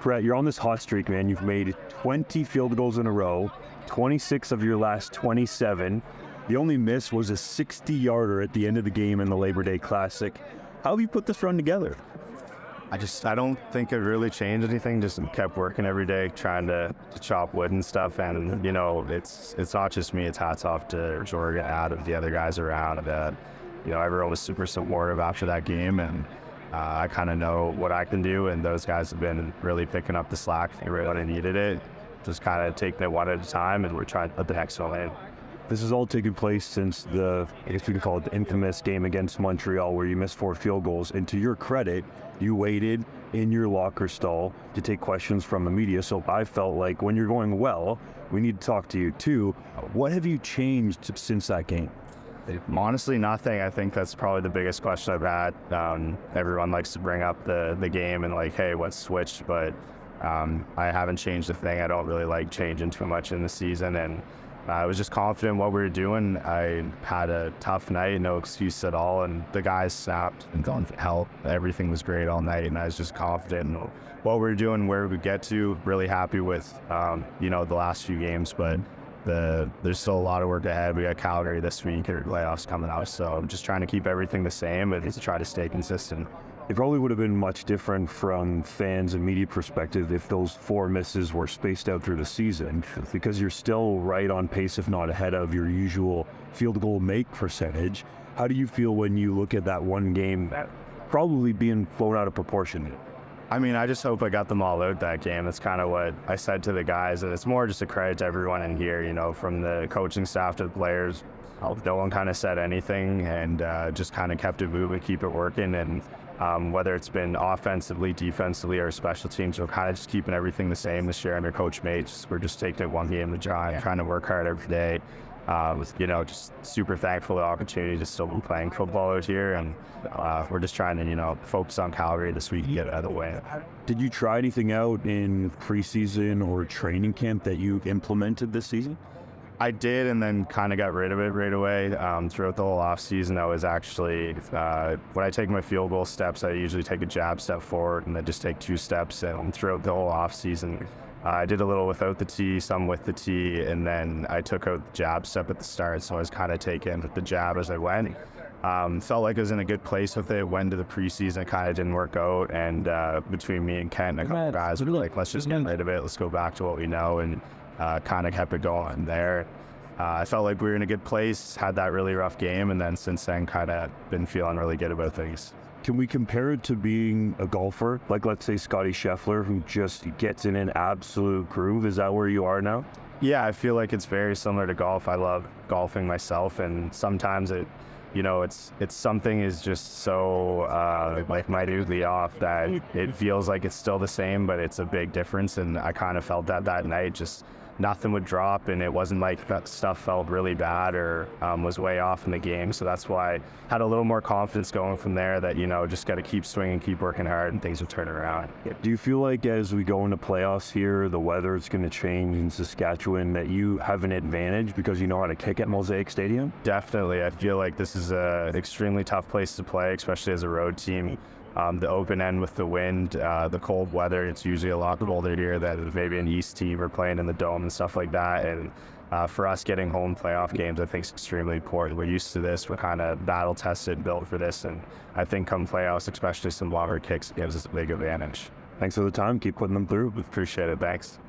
Brett, you're on this hot streak, man. You've made 20 field goals in a row, 26 of your last 27. The only miss was a 60-yarder at the end of the game in the Labor Day Classic. How have you put this run together? I don't think it really changed anything. Just kept working every day, trying to chop wood and stuff. And, it's not just me. It's hats off to Jordan, Adam, the other guys around. Everyone was super supportive after that game. And I kind of know what I can do. And those guys have been really picking up the slack when I needed it. Just kind of taking it one at a time. And we're trying to put the next one in. This has all taken place since I guess we can call it the infamous game against Montreal where you missed 4 field goals. And to your credit, you waited in your locker stall to take questions from the media. So I felt like when you're going well, we need to talk to you too. What have you changed since that game? Honestly, nothing. I think that's probably the biggest question I've had. Everyone likes to bring up the game and like, hey, what's switched? But I haven't changed a thing. I don't really like changing too much in the season. And I was just confident in what we were doing. I had a tough night, no excuse at all, and the guys snapped and gone for help. Everything was great all night, and I was just confident in what we were doing, where we get to. Really happy with, the last few games, but there's still a lot of work ahead. We got Calgary this week, and playoffs coming out, so I'm just trying to keep everything the same and just try to stay consistent. It probably would have been much different from fans and media perspective if those 4 misses were spaced out through the season, because you're still right on pace, if not ahead of your usual field goal make percentage. How do you feel when you look at that one game that probably being blown out of proportion? I mean, I just hope I got them all out that game. That's kind of what I said to the guys, and it's more just a credit to everyone in here, from the coaching staff to the players. No one kind of said anything and just kind of kept it moving, keep it working, and whether it's been offensively, defensively, or special teams, we're kind of just keeping everything the same this year under Coach Mates. We're just taking it one game at a time, trying to work hard every day. Just super thankful for the opportunity to still be playing football out here, and we're just trying to, focus on Calgary this week and get it out of the way. Did you try anything out in preseason or training camp that you implemented this season? I did, and then kind of got rid of it right away. Throughout the whole off season, I was actually, when I take my field goal steps, I usually take a jab step forward and then just take 2 steps. And throughout the whole off season, I did a little without the tee, some with the tee, and then I took out the jab step at the start. So I was kind of taking the jab as I went. Felt like I was in a good place with it. Went to the preseason, it kind of didn't work out. And between me and Kent and a couple guys, we were like, let's just get rid of it. Let's go back to what we know. And kind of kept it going there. I felt like we were in a good place, had that really rough game, and then since then kind of been feeling really good about things. Can we compare it to being a golfer, like let's say Scotty Scheffler, who just gets in an absolute groove? Is that where you are now? Yeah, I feel like it's very similar to golf. I love golfing myself, and sometimes it's something is just so minutely off that it feels like it's still the same, but it's a big difference. And I kind of felt that night, just nothing would drop, and it wasn't like that stuff felt really bad or was way off in the game. So that's why I had a little more confidence going from there that, just got to keep swinging, keep working hard, and things will turn around. Do you feel like as we go into playoffs here, the weather is going to change in Saskatchewan, that you have an advantage because you know how to kick at Mosaic Stadium? Definitely. I feel like this is an extremely tough place to play, especially as a road team. The open end with the wind, the cold weather, it's usually a lot colder here than maybe an East team or playing in the dome and stuff like that. And for us, getting home playoff games, I think is extremely important. We're used to this. We're kind of battle tested, built for this. And I think come playoffs, especially some longer kicks, gives us a big advantage. Thanks for the time. Keep putting them through. Appreciate it. Thanks.